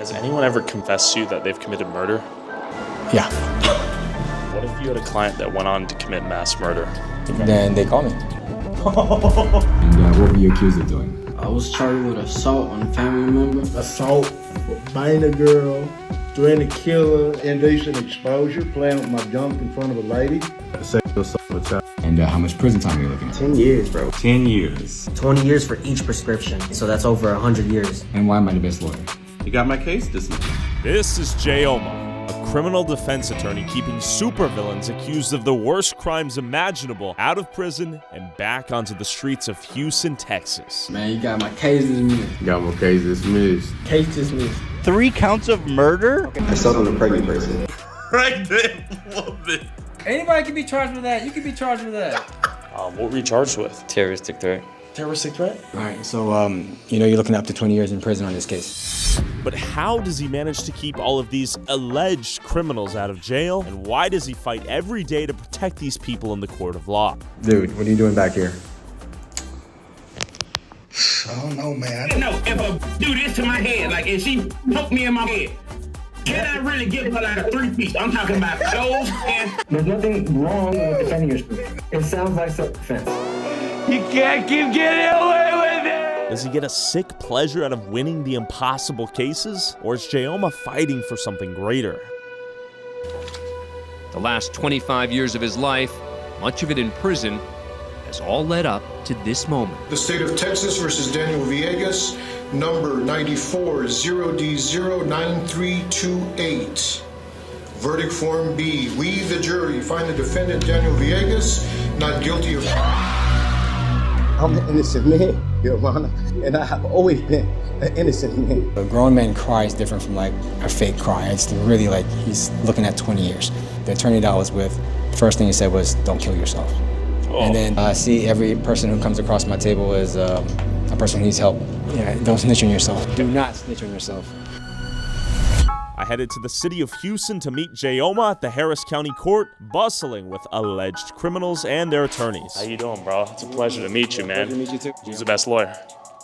Has anyone ever confessed to you that they've committed murder? Yeah. What if you had a client that went on to commit mass murder? Then they call me. And what were you accused of doing? I was charged with assault on a family member. Assault, biting a girl, threatening to kill her, indecent exposure, playing with my junk in front of a lady. Sexual assault of a child. And how much prison time are you looking at? 10 years, bro. 10 years. 20 years for each prescription, so that's over 100 years. And why am I the best lawyer? You got my case dismissed. This is Jay Oma, a criminal defense attorney keeping supervillains accused of the worst crimes imaginable out of prison and back onto the streets of Houston, Texas. Man, you got my case dismissed. Got my case dismissed. Case dismissed. 3 counts of murder? Assault on a pregnant person. Pregnant woman. Anybody can be charged with that. You can be charged with that. What were you charged with? Terroristic threat. Terroristic threat? All right, so, you're looking up to 20 years in prison on this case. But how does he manage to keep all of these alleged criminals out of jail? And why does he fight every day to protect these people in the court of law? Dude, what are you doing back here? I don't know, man. No, if I do this to my head, like if she poke me in my head, can I really give her like a 3-piece? I'm talking about those and... There's nothing wrong with defending yourself. It sounds like self-defense. You can't keep getting away with it! Does he get a sick pleasure out of winning the impossible cases? Or is Jay Oma fighting for something greater? The last 25 years of his life, much of it in prison, has all led up to this moment. The state of Texas versus Daniel Villegas, number 94 0D09328. Verdict form B. We, the jury, find the defendant Daniel Villegas not guilty of... I'm an innocent man, Your Honor, and I have always been an innocent man. A grown man cry is different from like a fake cry. It's really like he's looking at 20 years. The attorney that I was with, the first thing he said was, don't kill yourself. Oh. And then I see every person who comes across my table as a person who needs help. Yeah, don't snitch on yourself. Do not snitch on yourself. I headed to the city of Houston to meet Jay Oma at the Harris County Court, bustling with alleged criminals and their attorneys. How you doing, bro? It's a pleasure to meet you, man. Pleasure to meet you too. Who's the best lawyer?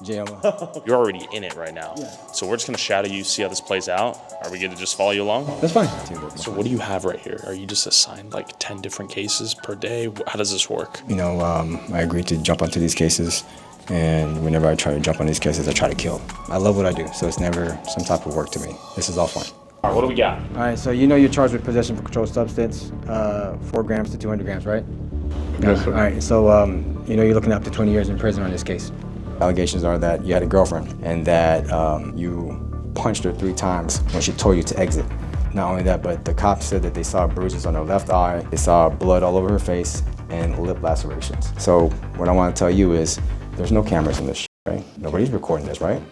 Jay Oma. You're already in it right now. Yeah. So we're just gonna shadow you, see how this plays out. Are we good to just follow you along? That's fine. So what do you have right here? Are you just assigned like 10 different cases per day? How does this work? I agreed to jump onto these cases, and whenever I try to jump on these cases, I try to kill. I love what I do, so it's never some type of work to me. This is all fun. All right, what do we got? All right, so you're charged with possession of a controlled substance, 4 grams to 200 grams, right? Yes, sir. All right, so you're looking up to 20 years in prison on this case. Allegations are that you had a girlfriend and that you punched her 3 times when she told you to exit. Not only that, but the cops said that they saw bruises on her left eye, they saw blood all over her face, and lip lacerations. So what I want to tell you is there's no cameras in this shit, right? Nobody's recording this, right?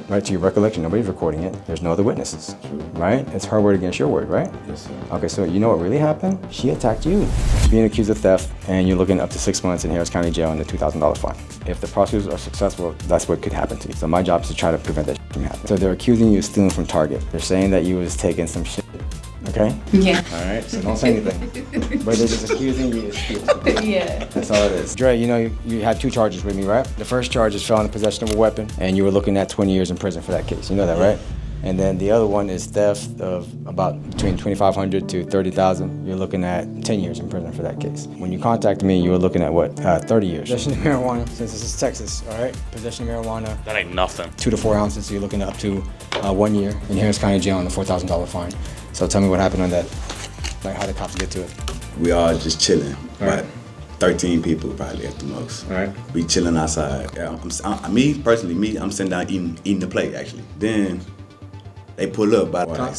Right, to your recollection, nobody's recording it. There's no other witnesses, right? It's her word against your word, right? Yes, sir. Okay, so you know what really happened? She attacked you. Being accused of theft, and you're looking up to 6 months in Harris County Jail and a $2,000 fine. If the prosecutors are successful, that's what could happen to you. So my job is to try to prevent that from happening. So they're accusing you of stealing from Target. They're saying that you was taking some shit, okay? Yeah. All right, so don't say anything. But they're just accusing you of stealing. Yeah. That's all it is. Dre, you had 2 charges with me, right? The first charge is felon in possession of a weapon, and you were looking at 20 years in prison for that case. You know that, right? And then the other one is theft of about between $2,500 to $30,000. You're looking at 10 years in prison for that case. When you contacted me, you were looking at what? 30 years. Possession of marijuana, since this is Texas, all right? Possession of marijuana. That ain't nothing. 2 to 4 ounces, so you're looking at up to 1 year in Harris County Jail and a $4,000 fine. So tell me what happened on that. Like how the cops get to it. We all just chilling. All right. 13 people probably at the most. All right. We chilling outside. Yeah, I'm sitting down eating the plate actually. Then they pull up by cop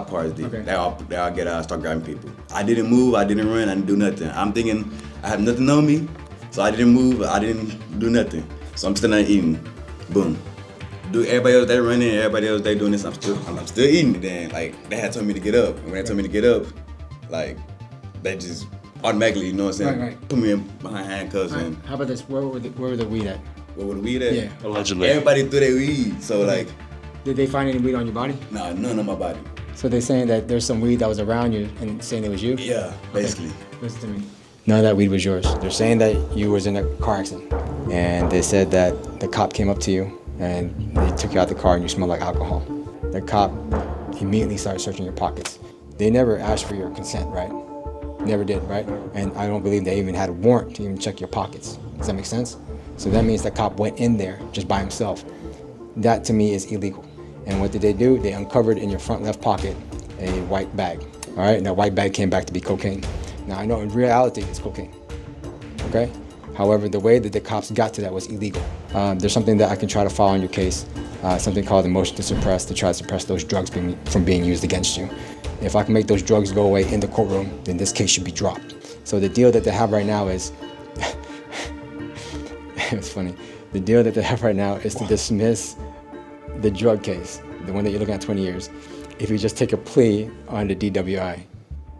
cars did. Okay. They all get out and start grabbing people. I didn't move, I didn't run, I didn't do nothing. I'm thinking I have nothing on me, so I didn't move, I didn't do nothing. So I'm still not eating. Boom. Everybody else they running, everybody else they doing this, I'm still eating. Then like they had told me to get up. And when they told me to get up, like they just automatically, you know what I'm saying? Right. Put me behind handcuffs and How about this? Where were the weed at? where would the weed at? Yeah. Allegedly. Everybody threw their weed. So like Did they find any weed on your body? nah, none on my body. So they're saying that there's some weed that was around you and saying it was you? Yeah, basically. Listen to me. None of that weed was yours. They're saying that you was in a car accident. And they said that the cop came up to you and they took you out the car and you smelled like alcohol. the cop immediately started searching your pockets. They never asked for your consent, right? Never did, right? And I don't believe they even had a warrant to even check your pockets. Does that make sense? So that means the cop went in there just by himself. That to me is illegal. And what did they do? They uncovered in your front left pocket a white bag. All right, and that white bag came back to be cocaine. Now I know in reality it's cocaine, okay? However, the way that the cops got to that was illegal. There's something that I can try to file on your case, something called the motion to suppress, to try to suppress those drugs from being used against you. If I can make those drugs go away in the courtroom, then this case should be dropped. So the deal that they have right now is, it's funny, the deal that they have right now is to dismiss the drug case, the one that you're looking at 20 years, if you just take a plea on the DWI,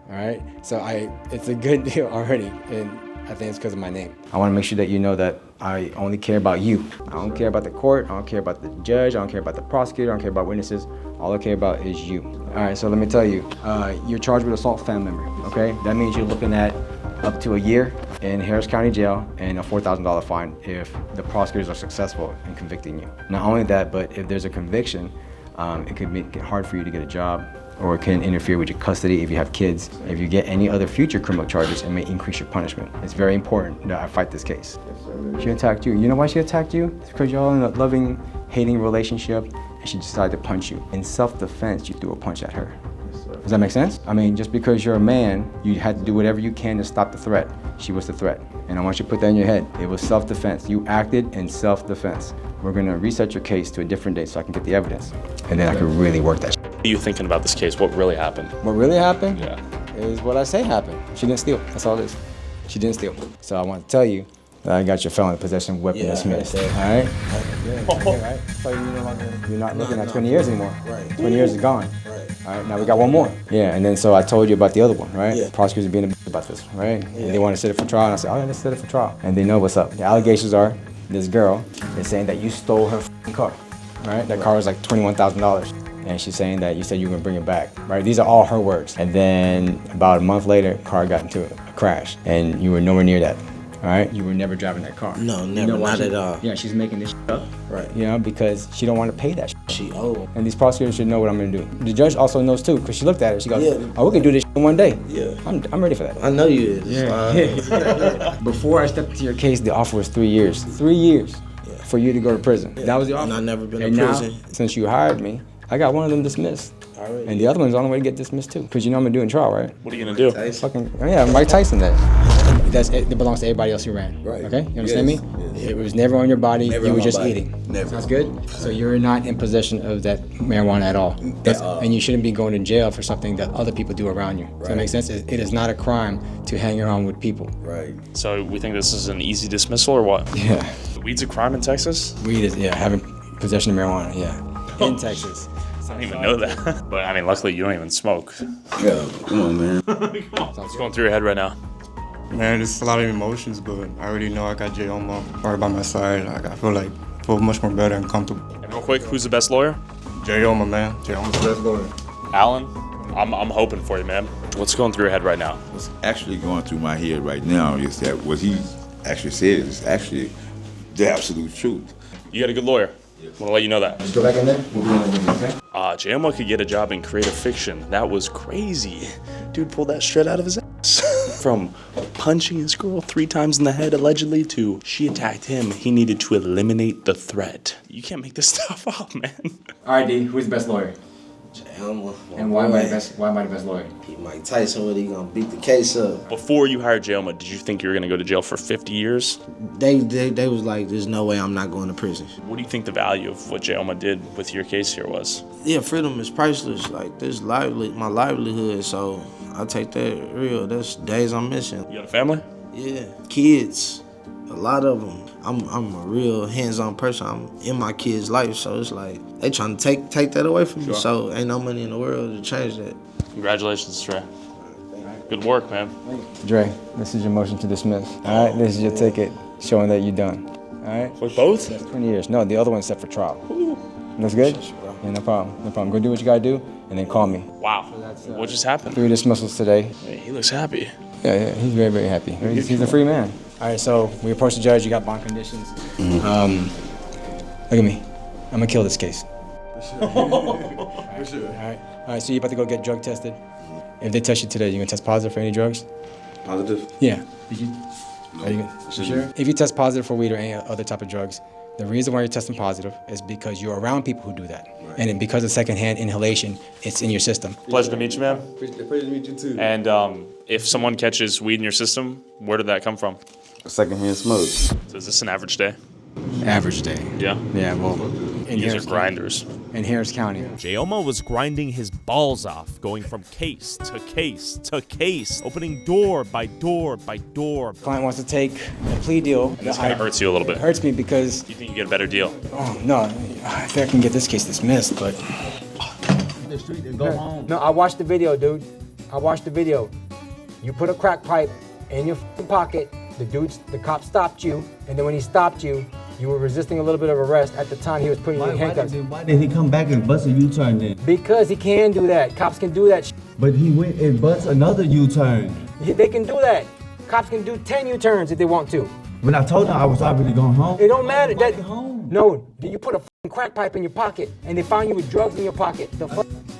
all right? So it's a good deal already, and I think it's because of my name. I want to make sure that you know that I only care about you. I don't care about the court, I don't care about the judge, I don't care about the prosecutor, I don't care about witnesses. All I care about is you. All right, so let me tell you, you're charged with assault family member, okay? That means you're looking at up to a year in Harris County Jail and a $4,000 fine if the prosecutors are successful in convicting you. Not only that, but if there's a conviction, it could make it hard for you to get a job, or it can interfere with your custody if you have kids. If you get any other future criminal charges, it may increase your punishment. It's very important that I fight this case. She attacked you. You know why she attacked you? It's because y'all in a loving, hating relationship, and she decided to punch you. In self-defense, you threw a punch at her. Does that make sense? I mean, just because you're a man, you had to do whatever you can to stop the threat. She was the threat. And I want you to put that in your head. It was self-defense. You acted in self-defense. We're gonna reset your case to a different date so I can get the evidence. And then I can really work that. What are you thinking about this case? What really happened? What really happened? Yeah. Is what I say happened. She didn't steal. That's all it is. She didn't steal. So I want to tell you that I got your felony possession weapon dismissed. All right? Right? So you're not looking at 20 years anymore. Right. 20 years is gone. Right. All right, now we got one more. Yeah, and then so I told you about the other one, right? Yeah. Prosecutors are being a bitch about this, right? Yeah. And they want to set it for trial, and I said, oh yeah, let's set it for trial. And they know what's up. The allegations are, this girl is saying that you stole her car, right? That car was like $21,000. And she's saying that you said you were gonna bring it back, right? These are all her words. And then about a month later, car got into a crash, and you were nowhere near that, all right? You were never driving that car. No, never, not at all. Yeah, she's making this up, right? You know, because she don't want to pay that. She owed. And these prosecutors should know what I'm gonna do. The judge also knows too, because she looked at it. She goes, oh, we can do this in one day. Yeah. I'm ready for that. I know you is. Yeah. Before I stepped into your case, the offer was 3 years. 3 years for you to go to prison. That was the offer. And I've never been and to prison. Now, since you hired me, I got one of them dismissed. Already. And the other one's on the way to get dismissed too. Because you know I'm gonna do in trial, right? What are you gonna do? Mike Tyson that belongs to everybody else who ran. Right. Okay? You understand me? Yes. It was never on your body, you were just eating. Never. Sounds good? So you're not in possession of that marijuana at all. And you shouldn't be going to jail for something that other people do around you. Does that make sense? It is not a crime to hang around with people. Right. So we think this is an easy dismissal or what? Yeah. Weed's a crime in Texas? Weed is, having possession of marijuana, yeah. In Texas. I didn't even know that. But I mean, luckily you don't even smoke. Yeah, come on, man. What's going through your head right now? Man, there's a lot of emotions, but I already know I got Jay Oma right by my side. Like, I feel much more better and comfortable. And real quick, who's the best lawyer? Jay Oma, man. Jay Oma's the best lawyer. Alan, I'm hoping for you, man. What's going through your head right now? What's actually going through my head right now is that what he actually said is actually the absolute truth. You got a good lawyer. Want to let you know that. Let's go back in there. We'll be in there, okay? Jay Oma could get a job in creative fiction. That was crazy. Dude pulled that shit out of his ass. From punching his girl 3 times in the head, allegedly, to she attacked him. He needed to eliminate the threat. You can't make this stuff up, man. All right, D, who's the best lawyer? Jay Oma. And why am I the best lawyer? He Mike Tyson, what he gonna beat the case up? Before you hired Jay Oma, did you think you were gonna go to jail for 50 years? They was like, there's no way I'm not going to prison. What do you think the value of what Jay Oma did with your case here was? Yeah, freedom is priceless. Like, this my livelihood, so I take that real. That's days I'm missing. You got a family? Yeah, kids, a lot of them. I'm a real hands-on person. I'm in my kids' life, so it's like they trying to take that away from me. So ain't no money in the world to change that. Congratulations, Dre. Good work, man. Dre, this is your motion to dismiss. All right, this is your ticket showing that you're done. All right. For both? That's 20 years. No, the other one's set for trial. Ooh. That's good. Yeah, no problem. No problem. Go do what you gotta do, and then call me. Wow. What just happened? 3 dismissals today. Hey, he looks happy. Yeah, he's very, very happy. He's a free man. All right, so we approach the judge. You got bond conditions. Look at me. I'm gonna kill this case. For sure. All right, so you're about to go get drug tested. If they test you today, you gonna test positive for any drugs? Positive? Yeah. Are you sure? If you test positive for weed or any other type of drugs, the reason why you're testing positive is because you're around people who do that. Right. And because of secondhand inhalation, it's in your system. Pleasure to meet you, man. Pleasure to meet you too. And if someone catches weed in your system, where did that come from? Secondhand smoke. So is this an average day? Average day. Yeah? Yeah, well, in These Harris are grinders. In Harris County. Jayoma was grinding his balls off, going from case to case to case, opening door by door by door. Client wants to take a plea deal. And this kind of hurts you a little bit. It hurts me because... You think you get a better deal? Oh, no. I think I can get this case dismissed, but... The street and go home. No, I watched the video, dude. I watched the video. You put a crack pipe in your pocket. The cop stopped you, and then when he stopped you, you were resisting a little bit of arrest. At the time, he was putting you in handcuffs. Why did he come back and bust a U-turn then? Because he can do that. Cops can do that. But he went and bust another U-turn. They can do that. Cops can do 10 U-turns if they want to. When I told him I was already going home. It don't matter. No, you put a crack pipe in your pocket, and they found you with drugs in your pocket.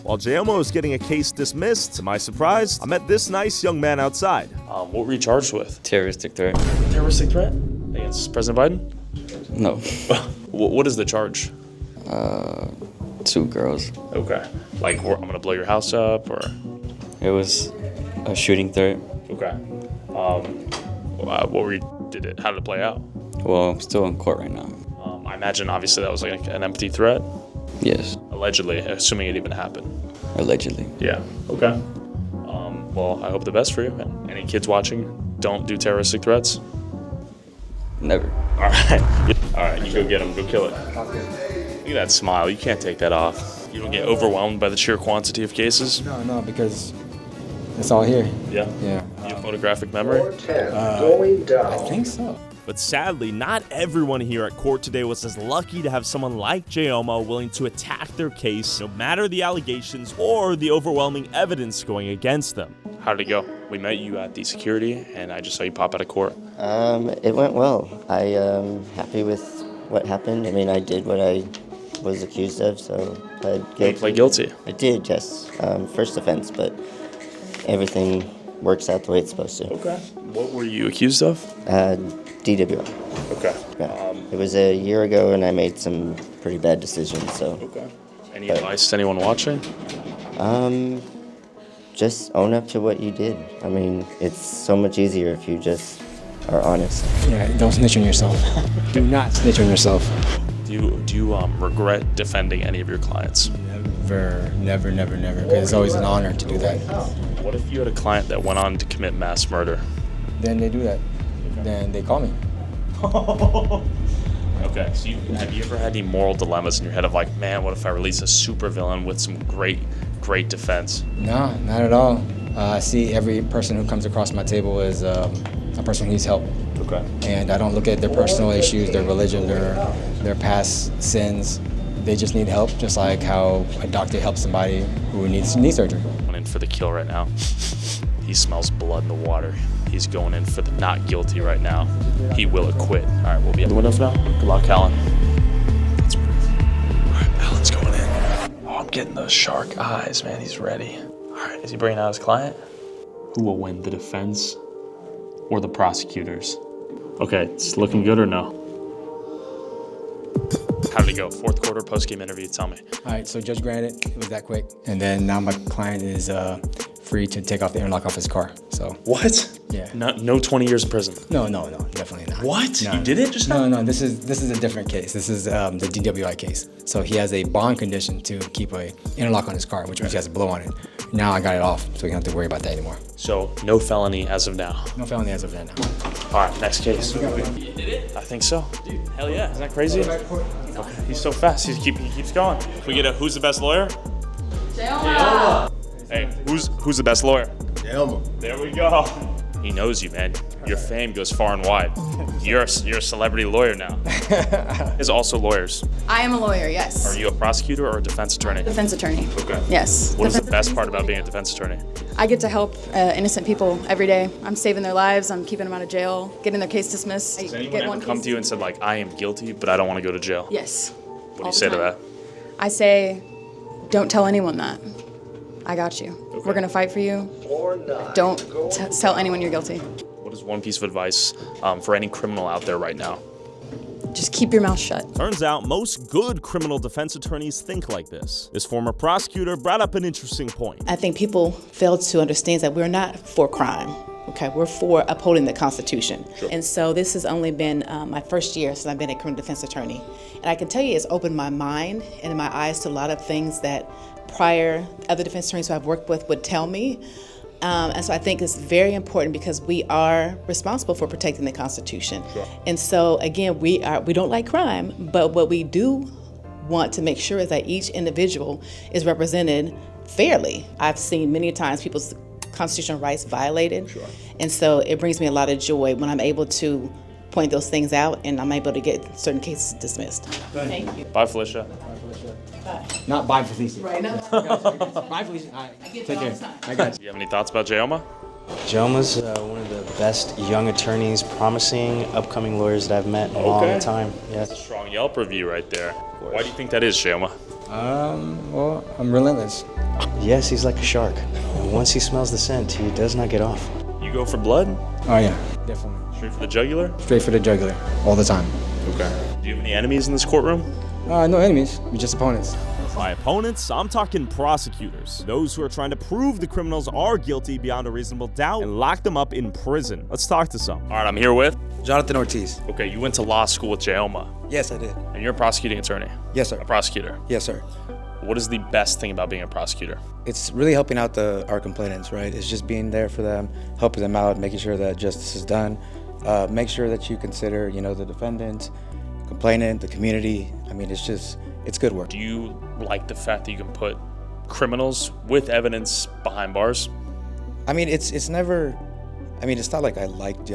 While Jayoma was getting a case dismissed, to my surprise, I met this nice young man outside. What were you charged with? Terroristic threat. Terroristic threat? Against President Biden? No. What is the charge? 2 girls. Okay. Like, I'm gonna blow your house up, or? It was a shooting threat. Okay. What were you, how did it play out? Well, I'm still in court right now. I imagine, obviously, that was like an empty threat? Yes. Allegedly, assuming it even happened. Allegedly. Yeah, okay. Well, I hope the best for you. And any kids watching, don't do terroristic threats. Never. All right, you go get them, go kill it. Look at that smile, you can't take that off. You don't get overwhelmed by the sheer quantity of cases? No, because it's all here. Yeah? Yeah. You have photographic memory? I think so. But sadly, not everyone here at court today was as lucky to have someone like Jayoma willing to attack their case, no matter the allegations or the overwhelming evidence going against them. How did it go? We met you at the security, and I just saw you pop out of court. It went well. I am happy with what happened. I mean, I did what I was accused of, so I pled guilty. You pled guilty? I did, yes. First offense, but everything works out the way it's supposed to. Okay. What were you accused of? DWI. Okay. Yeah. It was a year ago, and I made some pretty bad decisions, so. Okay. Any advice to anyone watching? Just own up to what you did. I mean, it's so much easier if you just are honest. Yeah, don't snitch on yourself. Do not snitch on yourself. Do you regret defending any of your clients? Never, because it's always an honor to do that. What if you had a client that went on to commit mass murder? Then they do that. Then they call me. Okay, so have you ever had any moral dilemmas in your head of like, man, what if I release a supervillain with some great defense? No, not at all. I see every person who comes across my table as a person who needs help. Okay. And I don't look at their personal issues, their religion, their past sins. They just need help, just like how a doctor helps somebody who needs knee surgery. Going in for the kill right now. He smells blood in the water. He's going in for the not guilty right now. He will acquit. All right, we'll be at the window for now. Good luck, Alan. Let's breathe. All right, Alan's going in. Oh, I'm getting those shark eyes, man. He's ready. All right, is he bringing out his client? Who will win, the defense or the prosecutors? Okay, it's looking good or no? How did it go? Fourth quarter post-game interview, tell me. All right, so judge granted, it was that quick. And then now my client is free to take off the interlock off his car, so. What? Yeah. No 20 years in prison? No, definitely not. What? No, you did it just now? No, this is a different case. This is the DWI case. So he has a bond condition to keep a interlock on his car, which means he has a blow on it. Now I got it off, so you don't have to worry about that anymore. So no felony as of now? No felony as of now. All right, next case. You did it? I think so. Dude, hell yeah. Isn't that crazy? Okay. He's so fast. He keeps going. Can we get a who's the best lawyer? Jayoma. Hey, who's the best lawyer? Jayoma. There we go. He knows you, man. Your fame goes far and wide. You're a celebrity lawyer now. Is also lawyers. I am a lawyer, yes. Are you a prosecutor or a defense attorney? Defense attorney. Okay. Yes. What is the best part about being a defense attorney? I get to help innocent people every day. I'm saving their lives. I'm keeping them out of jail, getting their case dismissed. Has anyone ever come to you and said, like, I am guilty, but I don't want to go to jail? Yes. What do you say to that? I say, don't tell anyone that. I got you. We're gonna fight for you. Don't tell anyone you're guilty. What is one piece of advice for any criminal out there right now? Just keep your mouth shut. Turns out most good criminal defense attorneys think like this. This former prosecutor brought up an interesting point. I think people fail to understand that we're not for crime. Okay, we're for upholding the Constitution. Sure. And so this has only been my first year since I've been a criminal defense attorney. And I can tell you it's opened my mind and my eyes to a lot of things that prior other defense attorneys who I've worked with would tell me. And so I think it's very important because we are responsible for protecting the Constitution. Sure. And so again, we don't like crime, but what we do want to make sure is that each individual is represented fairly. I've seen many times people's constitutional rights violated. Sure. And so it brings me a lot of joy when I'm able to point those things out and I'm able to get certain cases dismissed. Thank you. Bye, Felicia. Not bye, Felicia. Right now. Bye, Felicia. All right. Take care. I got you. Do you have any thoughts about Jayoma? Jayoma's one of the best young attorneys, promising upcoming lawyers that I've met in a long time. Yeah. That's a strong Yelp review right there. Why do you think that is, Jayoma? Well, I'm relentless. Yes, he's like a shark. And once he smells the scent, he does not get off. You go for blood? Oh yeah, definitely. Straight for the jugular? Straight for the jugular, all the time. Okay. Do you have any enemies in this courtroom? No enemies, we're just opponents. By opponents, I'm talking prosecutors. Those who are trying to prove the criminals are guilty beyond a reasonable doubt and lock them up in prison. Let's talk to some. All right, I'm here with Jonathan Ortiz. Okay, you went to law school with Jayoma. Yes, I did. And you're a prosecuting attorney? Yes, sir. A prosecutor? Yes, sir. What is the best thing about being a prosecutor? It's really helping out our complainants, right? It's just being there for them, helping them out, making sure that justice is done. Make sure that you consider, the defendant, complainant, the community. I mean, it's good work. Do you like the fact that you can put criminals with evidence behind bars? I mean, it's never. I mean, it's not like I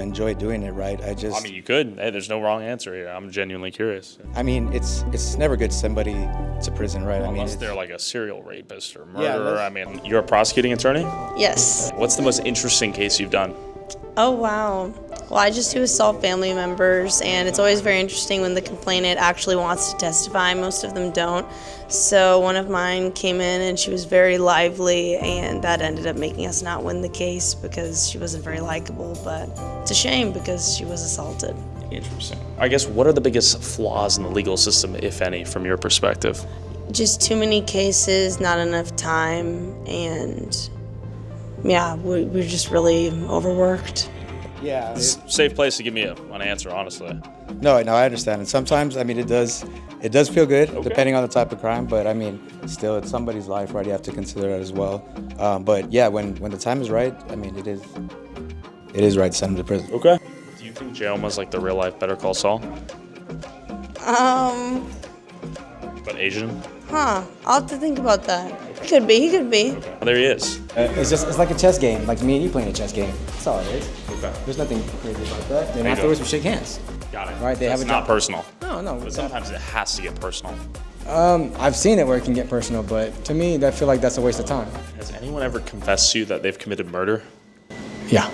enjoy doing it, right? I mean, you could. Hey, there's no wrong answer here. I'm genuinely curious. I mean, it's never good to send somebody to prison, right? Unless they're like a serial rapist or murderer. Yeah, I mean, you're a prosecuting attorney? Yes. What's the most interesting case you've done? Oh, wow. Well, I just do assault family members, and it's always very interesting when the complainant actually wants to testify. Most of them don't. So one of mine came in, and she was very lively, and that ended up making us not win the case because she wasn't very likable. But it's a shame because she was assaulted. Interesting. I guess, what are the biggest flaws in the legal system, if any, from your perspective? Just too many cases, not enough time, and yeah, we're just really overworked. Yeah. It's a safe place to give me an answer, honestly. No, I understand. And sometimes, I mean, it does feel good, depending on the type of crime, but I mean, still, it's somebody's life, right? You have to consider that as well. But yeah, when the time is right, I mean, it is right to send them to prison. Okay. Do you think Jayoma's like the real life Better Call Saul? But Asian? I'll have to think about that. He could be. Well, there he is. It's like a chess game, like me and you playing a chess game. That's all it is. Okay. There's nothing crazy about that. And afterwards, we shake hands. Got it. Right? It's not personal. No. But sometimes it has to get personal. I've seen it where it can get personal, but to me, I feel like that's a waste of time. Has anyone ever confessed to you that they've committed murder? Yeah.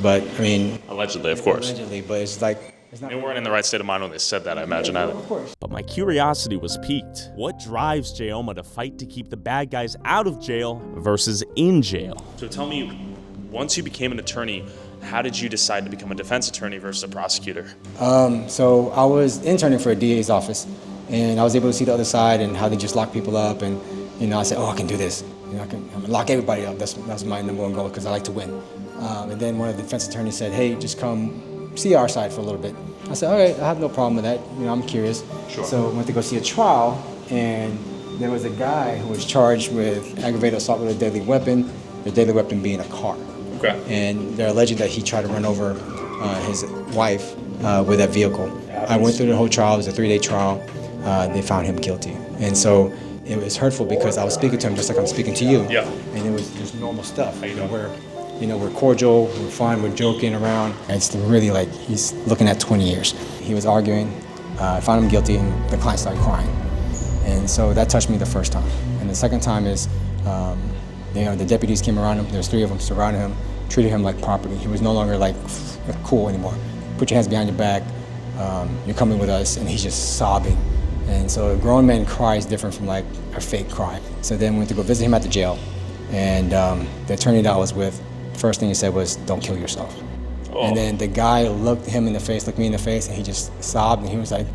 But, I mean... Allegedly, of course. Allegedly, but it's like... They weren't in the right state of mind when they said that, I imagine, either. Of course. But my curiosity was piqued. What drives Jayoma to fight to keep the bad guys out of jail versus in jail? So tell me, once you became an attorney, how did you decide to become a defense attorney versus a prosecutor? So I was interning for a DA's office, and I was able to see the other side and how they just lock people up, and I said, I can do this. I'm gonna lock everybody up. That's my number one goal because I like to win. And then one of the defense attorneys said, hey, just come see our side for a little bit. I said, all right, I have no problem with that. I'm curious. Sure. So I went to go see a trial, and there was a guy who was charged with aggravated assault with a deadly weapon, the deadly weapon being a car. Okay. And they're alleging that he tried to run over his wife with that vehicle. I went through the whole trial. It was a 3-day trial. They found him guilty. And so it was hurtful because I was speaking to him just like I'm speaking to you. Yeah. And it was just normal stuff. We're cordial, we're fun, we're joking around. It's really like he's looking at 20 years. He was arguing, I found him guilty, and the client started crying. And so that touched me the first time. And the second time is, the deputies came around him, there's 3 of them surrounding him, treated him like property. He was no longer like cool anymore. Put your hands behind your back, you're coming with us, and he's just sobbing. And so a grown man cry is different from like a fake cry. So then we went to go visit him at the jail. And the attorney that I was with, first thing he said was, don't kill yourself. And then the guy looked him in the face, looked me in the face, and he just sobbed, and he was like,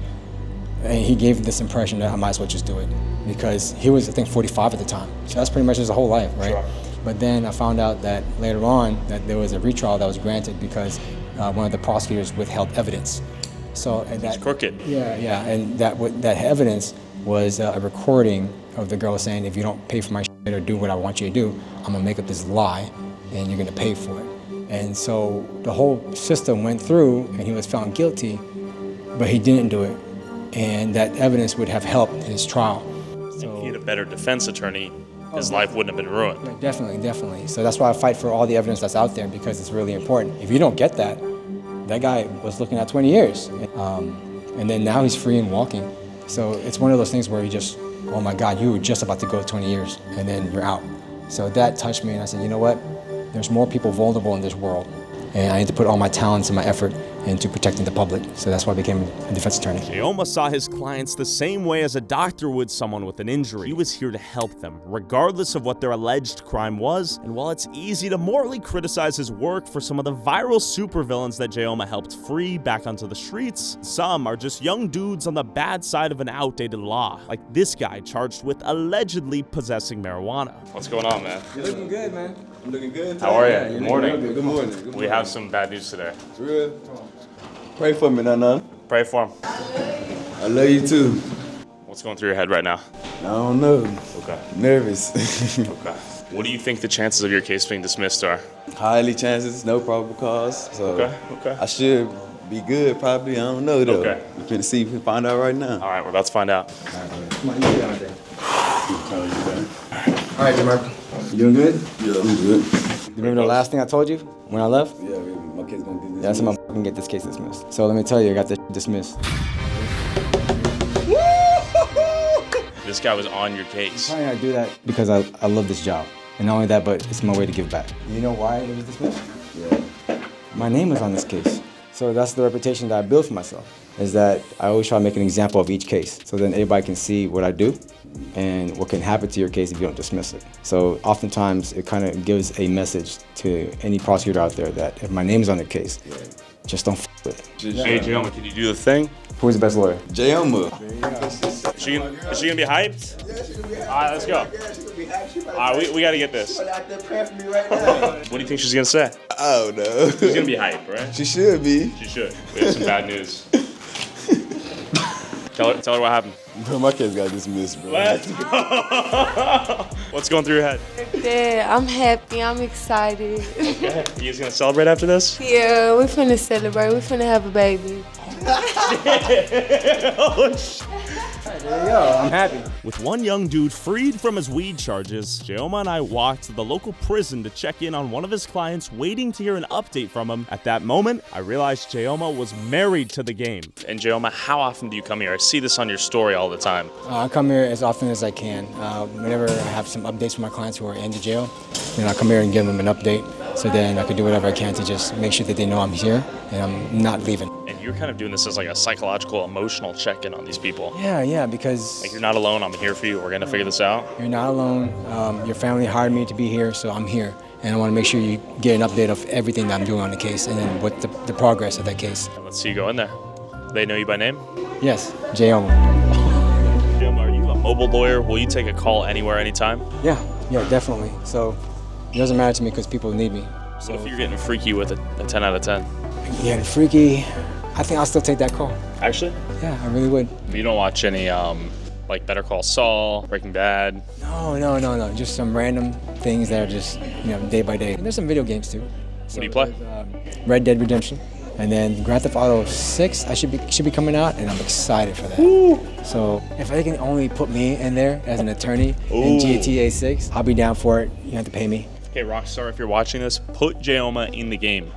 and he gave this impression that I might as well just do it. Because he was, I think, 45 at the time. So that's pretty much his whole life, right? Sure. But then I found out that later on that there was a retrial that was granted because one of the prosecutors withheld evidence. So and that, it's crooked. Yeah, and that evidence was a recording of the girl saying, if you don't pay for my shit or do what I want you to do, I'm gonna make up this lie and you're gonna pay for it. And so the whole system went through and he was found guilty, but he didn't do it. And that evidence would have helped his trial. So, if he had a better defense attorney, his life wouldn't have been ruined. Right, definitely. So that's why I fight for all the evidence that's out there, because it's really important. If you don't get that, that guy was looking at 20 years. And then now he's free and walking. So it's one of those things where you just, oh my God, you were just about to go 20 years and then you're out. So that touched me and I said, you know what? There's more people vulnerable in this world. And I need to put all my talents and my effort into protecting the public. So that's why I became a defense attorney. Jayoma saw his clients the same way as a doctor would someone with an injury. He was here to help them, regardless of what their alleged crime was. And while it's easy to morally criticize his work for some of the viral supervillains that Jayoma helped free back onto the streets, some are just young dudes on the bad side of an outdated law, like this guy charged with allegedly possessing marijuana. What's going on, man? You're looking good, man. I'm looking good. How are you? Yeah, Good morning. Good morning. We have some bad news today. For real? Pray for me, Nana. Pray for him. I love you too. What's going through your head right now? I don't know. Okay. Nervous. Okay. What do you think the chances of your case being dismissed are? Highly chances, no probable cause. So Okay. I should be good, probably. I don't know though. Okay. We're gonna see if we find out right now. All right, we're about to find out. Come on, you get out there. All right, DeMarco. You doing good? Yeah, I'm good. You remember the last thing I told you when I left? Yeah, my kid's gonna do this. That's how I'm get this case dismissed. So let me tell you, I got this dismissed. This guy was on your case. I do that because I love this job. And not only that, but it's my way to give back. You know why it was dismissed? Yeah. My name was on this case. So that's the reputation that I built for myself, is that I always try to make an example of each case. So then everybody can see what I do and what can happen to your case if you don't dismiss it. So oftentimes it kind of gives a message to any prosecutor out there that if my name's on the case, just don't f with it. Hey, Jayoma, can you do the thing? Who's the best lawyer? Jayoma. Is she gonna be hyped? Yeah, she's gonna be hyped. All right, let's go. Yeah, she's gonna be hyped. She All right, we gotta get this. She's out there praying for me right now. What do you think she's gonna say? I don't know. She's gonna be hyped, right? She should be. She should. We have some bad news. Tell her what happened. Bro, my kid's got dismissed, bro. Let's go. What's going through your head? Yeah, I'm happy. I'm excited. Okay. You guys gonna celebrate after this? Yeah, we finna celebrate. We finna have a baby. Oh, shit. There you go, I'm happy. With one young dude freed from his weed charges, Jayoma and I walked to the local prison to check in on one of his clients, waiting to hear an update from him. At that moment, I realized Jayoma was married to the game. And Jayoma, how often do you come here? I see this on your story all the time. I come here as often as I can. Whenever I have some updates from my clients who are in the jail, then I come here and give them an update. So then I can do whatever I can to just make sure that they know I'm here and I'm not leaving. And you're kind of doing this as like a psychological, emotional check-in on these people. Yeah, because Like, you're not alone. I'm here for you. We're gonna figure this out. you're not alone. Your family hired me to be here, so I'm here. And I want to make sure you get an update of everything that I'm doing on the case and then what the progress of that case. And let's see you go in there. They know you by name? Yes, Jayoma. Jayoma, are you a mobile lawyer? Will you take a call anywhere, anytime? Yeah, definitely. So it doesn't matter to me because people need me. So What if you're getting freaky with a 10 out of 10? yeah, freaky. I think I'll still take that call. Actually? Yeah, I really would. You don't watch any, like Better Call Saul, Breaking Bad? No. Just some random things that are just, day by day. And there's some video games too. What do you play? Red Dead Redemption. And then Grand Theft Auto 6 should be coming out, and I'm excited for that. So if they can only put me in there as an attorney in GTA 6, I'll be down for it. You have to pay me. Okay, Rockstar, if you're watching this, put Jayoma in the game.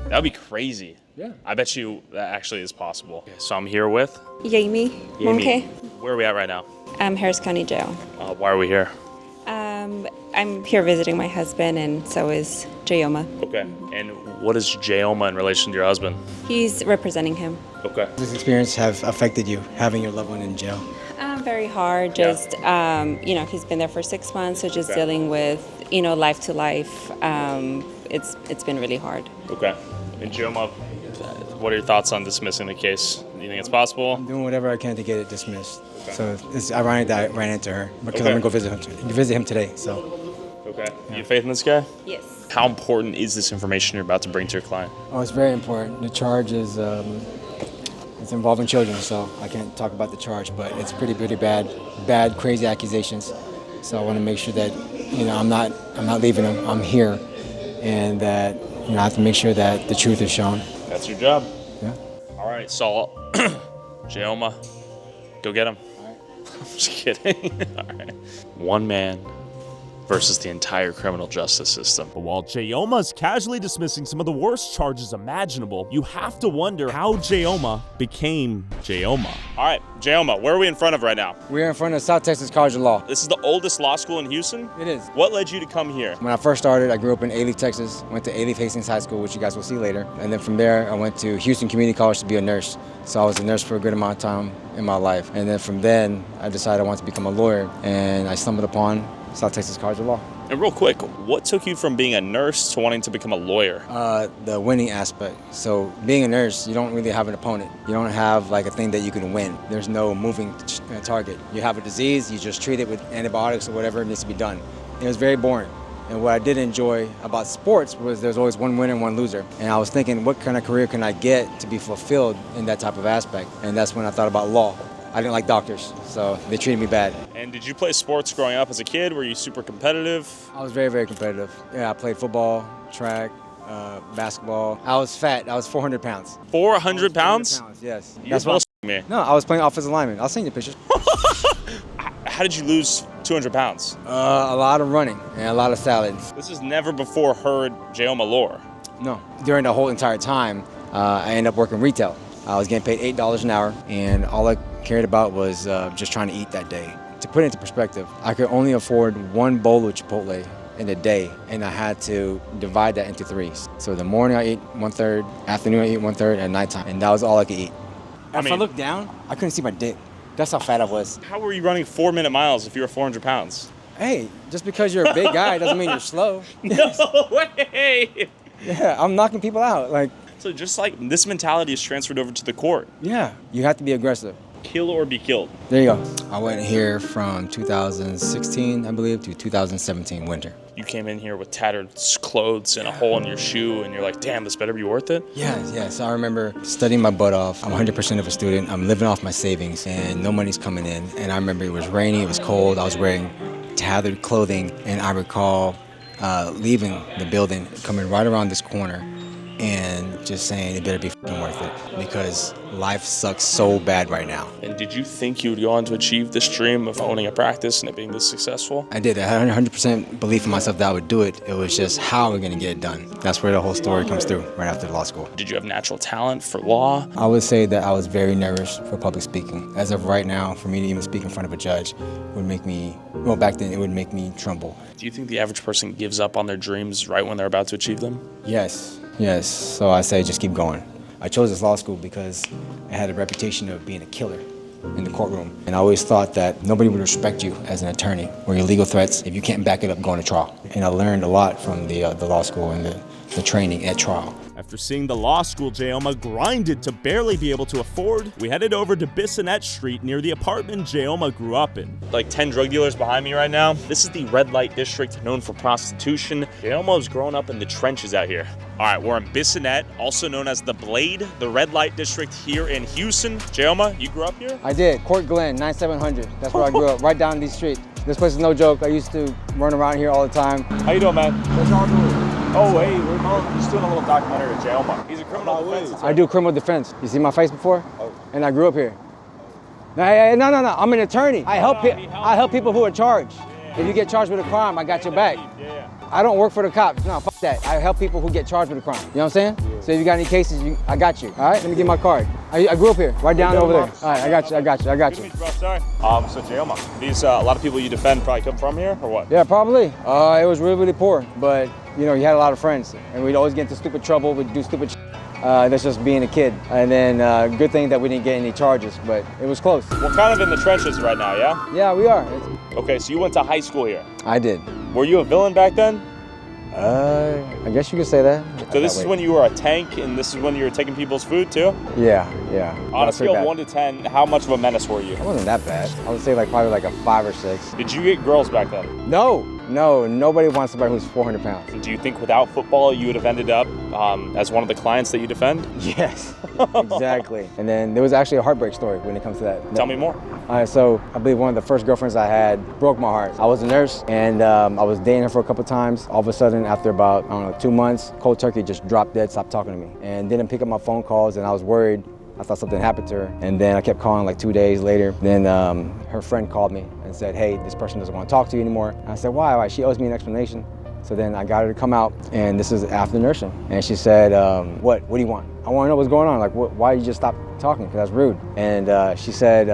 That would be crazy. Yeah. I bet you that actually is possible. Okay, so I'm here with Jamie. Jamie. Where are we at right now? Harris County Jail. Why are we here? I'm here visiting my husband, and so is Jayoma. Okay. And what is Jayoma in relation to your husband? He's representing him. Okay. Does this experience have affected you, having your loved one in jail? Very hard. Just, he's been there for 6 months, so just Okay. dealing with, life to life. It's been really hard. Okay. And Jayoma, what are your thoughts on dismissing the case? Do you think it's possible? I'm doing whatever I can to get it dismissed. So it's ironic that I ran into her because Okay. I'm gonna go visit him today. So. Okay. You have faith in this guy? Yes. How important is this information you're about to bring to your client? Oh, it's very important. The charge is it's involving children, so I can't talk about the charge, but it's pretty bad, crazy accusations. So I want to make sure that I'm not leaving him. I'm here, and that I have to make sure that the truth is shown. That's your job. Yeah. All right, Saul. Jayoma, go get him. I'm just kidding. All right. One man versus the entire criminal justice system. But while Jayoma's casually dismissing some of the worst charges imaginable, you have to wonder how Jayoma became Jayoma. All right, Jayoma, where are we in front of right now? We're in front of South Texas College of Law. This is the oldest law school in Houston? It is. What led you to come here? When I first started, I grew up in Alief, Texas. Went to Alief Hastings High School, which you guys will see later. And then from there, I went to Houston Community College to be a nurse. So I was a nurse for a good amount of time in my life. And then from then, I decided I wanted to become a lawyer. And I stumbled upon South Texas College of Law. And real quick, what took you from being a nurse to wanting to become a lawyer? The winning aspect. So being a nurse, you don't really have an opponent. You don't have like a thing that you can win. There's no moving target. You have a disease, you just treat it with antibiotics or whatever needs to be done. It was very boring. And what I did enjoy about sports was there's always one winner and one loser. And I was thinking, what kind of career can I get to be fulfilled in that type of aspect? And that's when I thought about law. I didn't like doctors, so they treated me bad. And did you play sports growing up as a kid? Were you super competitive? I was very, very competitive. Yeah, I played football, track, basketball. I was fat. I was 400 pounds. 400 pounds? Yes. That's what me. No, I was playing offensive lineman. I'll send you pictures. How did you lose 200 pounds? A lot of running and a lot of salads. This has never before heard Jayoma lore. No. During the whole entire time, I ended up working retail. I was getting paid $8 an hour, and all I cared about was just trying to eat that day. To put it into perspective, I could only afford one bowl of Chipotle in a day, and I had to divide that into threes. So in the morning I ate 1/3, afternoon I ate 1/3, and nighttime, and that was all I could eat. If I looked down, I couldn't see my dick. That's how fat I was. How were you running 4-minute miles if you were 400 pounds? Hey, just because you're a big guy doesn't mean you're slow. No way! Yeah, I'm knocking people out. So just like this mentality is transferred over to the court. Yeah, you have to be aggressive. Kill or be killed. There you go. I went here from 2016, I believe, to 2017 winter. You came in here with tattered clothes and a hole in your shoe, and you're like, damn, this better be worth it? Yes. I remember studying my butt off. I'm 100% of a student. I'm living off my savings, and no money's coming in. And I remember it was rainy, it was cold. I was wearing tattered clothing, and I recall leaving the building, coming right around this corner, and just saying it better be f***ing worth it, because life sucks so bad right now. And did you think you would go on to achieve this dream of owning a practice and it being this successful? I did. I had 100% belief in myself that I would do it. It was just how we're going to get it done. That's where the whole story comes through right after law school. Did you have natural talent for law? I would say that I was very nervous for public speaking. As of right now, for me to even speak in front of a judge would make me, well, back then it would make me tremble. Do you think the average person gives up on their dreams right when they're about to achieve them? Yes. So I say just keep going. I chose this law school because it had a reputation of being a killer in the courtroom. And I always thought that nobody would respect you as an attorney or your legal threats if you can't back it up going to trial. And I learned a lot from the law school and the training at trial. After seeing the law school Jayoma grinded to barely be able to afford, we headed over to Bissonnette Street near the apartment Jayoma grew up in. Like 10 drug dealers behind me right now. This is the red light district known for prostitution. Jayoma's grown up in the trenches out here. All right, we're in Bissonnette, also known as the Blade, the red light district here in Houston. Jayoma, you grew up here? I did. Court Glen, 9700. That's where I grew up, right down these streets. This place is no joke. I used to run around here all the time. How you doing, man? What's y'all doing? Oh, hey, we're just doing a little documentary of Jayoma. He's a criminal defense attorney. I do criminal defense. You see my face before? Oh. And I grew up here. No, I'm an attorney. I help people who are charged. Yeah. If you get charged with a crime, I got your back. Yeah. I don't work for the cops. No, fuck that. I help people who get charged with a crime. You know what I'm saying? Yeah. So if you got any cases, I got you. All right, let me get my card. I grew up here, right down over there. All right, I got you. Sorry. So Jayoma, these a lot of people you defend probably come from here, or what? Yeah, probably. It was really, really poor, but you know, you had a lot of friends, and we'd always get into stupid trouble, we'd do stupid shit. That's just being a kid. And then good thing that we didn't get any charges, but it was close. We're kind of in the trenches right now, yeah? Yeah, we are. Okay, so you went to high school here. I did. Were you a villain back then? I guess you could say that. So this is when you were a tank, and this is when you were taking people's food too? Yeah. On a scale of 1 to 10, how much of a menace were you? I wasn't that bad. I would say like probably like a 5 or 6. Did you get girls back then? No, nobody wants somebody who's 400 pounds. Do you think without football you would have ended up as one of the clients that you defend? Yes, exactly. And then there was actually a heartbreak story when it comes to that. Tell me more. So I believe one of the first girlfriends I had broke my heart. I was a nurse, and I was dating her for a couple times. All of a sudden, after about, I don't know, 2 months, cold turkey just dropped dead, stopped talking to me, and didn't pick up my phone calls, and I was worried. I thought something happened to her, and then I kept calling like 2 days later. Then her friend called me and said, hey, this person doesn't want to talk to you anymore. And I said, why? She owes me an explanation. So then I got her to come out, and this is after nursing. And she said, what do you want? I want to know what's going on. Like, why you just stop talking? Because that's rude. And she said,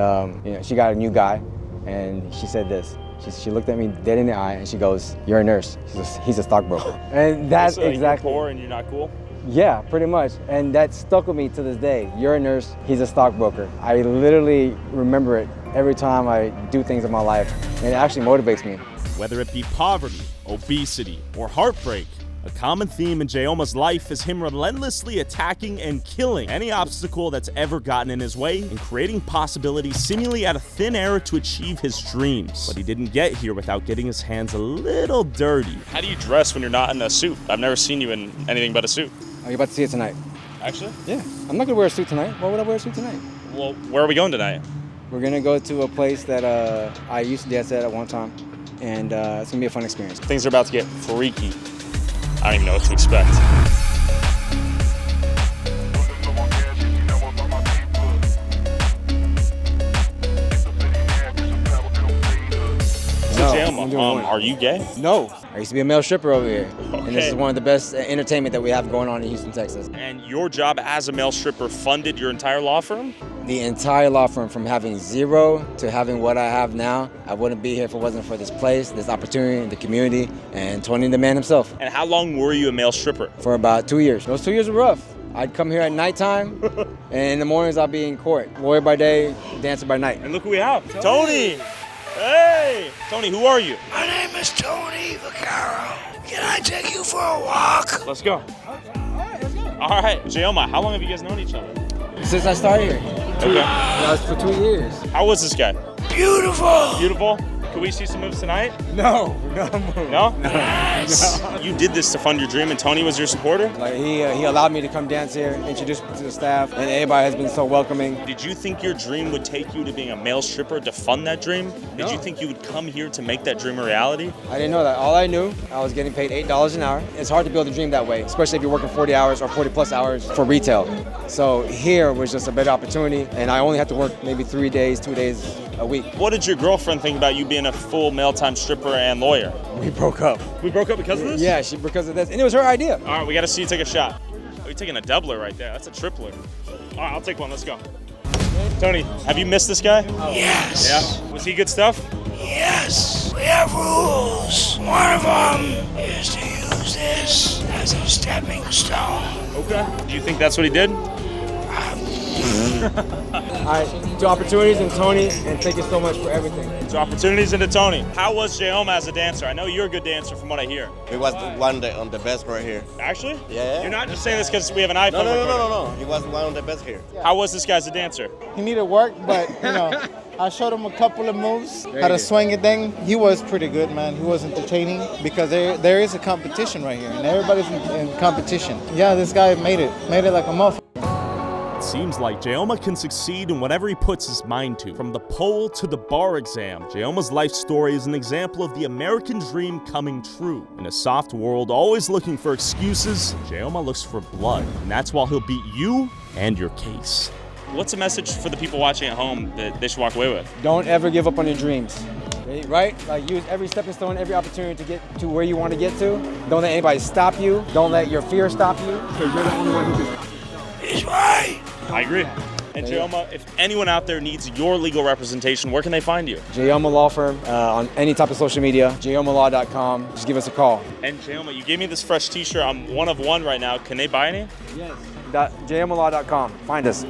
you know, she got a new guy, and she said this. She looked at me dead in the eye, and she goes, you're a nurse. He's a stockbroker. And that's so exactly. You're poor and you're not cool? Yeah, pretty much. And that stuck with me to this day. You're a nurse, he's a stockbroker. I literally remember it every time I do things in my life, and it actually motivates me. Whether it be poverty, obesity, or heartbreak, a common theme in Jayoma's life is him relentlessly attacking and killing any obstacle that's ever gotten in his way and creating possibilities seemingly out of thin air to achieve his dreams. But he didn't get here without getting his hands a little dirty. How do you dress when you're not in a suit? I've never seen you in anything but a suit. Oh, you're about to see it tonight. Actually? Yeah. I'm not gonna wear a suit tonight. Why would I wear a suit tonight? Well, where are we going tonight? We're gonna go to a place that I used to dance at one time, and it's gonna be a fun experience. Things are about to get freaky. I don't even know what to expect. So Jayoma, are you gay? No. I used to be a male stripper over here. Okay. And this is one of the best entertainment that we have going on in Houston, Texas. And your job as a male stripper funded your entire law firm? The entire law firm, from having zero to having what I have now. I wouldn't be here if it wasn't for this place, this opportunity, the community, and Tony the man himself. And how long were you a male stripper? For about 2 years. Those 2 years were rough. I'd come here at nighttime, and in the mornings I'd be in court. Lawyer by day, dancer by night. And look who we have, Tony! Hey! Tony, who are you? My name is Tony Vaccaro. Can I take you for a walk? Let's go. All right, Jayoma, how long have you guys known each other? Since I started here. Okay. That was for 2 years. How was this guy? Beautiful. Beautiful? Can we see some moves tonight? No? No? Yes. You did this to fund your dream, and Tony was your supporter? Like he allowed me to come dance here, introduce me to the staff, and everybody has been so welcoming. Did you think your dream would take you to being a male stripper to fund that dream? Did you think you would come here to make that dream a reality? I didn't know that. All I knew, I was getting paid $8 an hour. It's hard to build a dream that way, especially if you're working 40 hours or 40 plus hours for retail. So here was just a better opportunity, and I only had to work maybe 3 days, 2 days a week. What did your girlfriend think about you being a full male-time stripper and lawyer? We broke up. We broke up because of this? Yeah, because of this, and it was her idea. All right, we got to see you take a shot. Oh, you're taking a doubler right there. That's a tripler. All right, I'll take one. Let's go. Tony, have you missed this guy? Yes. Yeah? Was he good stuff? Yes. We have rules. One of them is to use this as a stepping stone. Okay. Do you think that's what he did? All right, to opportunities and Tony, and thank you so much for everything. So opportunities into Tony. How was Jayoma as a dancer? I know you're a good dancer from what I hear. He was one of the best right here. Actually? Yeah. You're not just saying this because we have an iPhone. No. He was one of the best here. How was this guy as a dancer? He needed work, but I showed him a couple of moves, how to swing it thing. He was pretty good, man. He was entertaining because there is a competition right here, and everybody's in competition. Yeah, this guy made it like a motherfucker. It seems like Jayoma can succeed in whatever he puts his mind to. From the pole to the bar exam, Jayoma's life story is an example of the American dream coming true. In a soft world always looking for excuses, Jayoma looks for blood, and that's why he'll beat you and your case. What's a message for the people watching at home that they should walk away with? Don't ever give up on your dreams, right? Like use every stepping stone, every opportunity to get to where you want to get to. Don't let anybody stop you. Don't let your fear stop you, because you're the only one who can. He's right. I agree. And Jayoma, if anyone out there needs your legal representation, where can they find you? Jayoma Law Firm on any type of social media, jayomalaw.com. Just give us a call. And Jayoma, you gave me this fresh t-shirt. I'm one of one right now. Can they buy any? Yes. jayomalaw.com. Find us.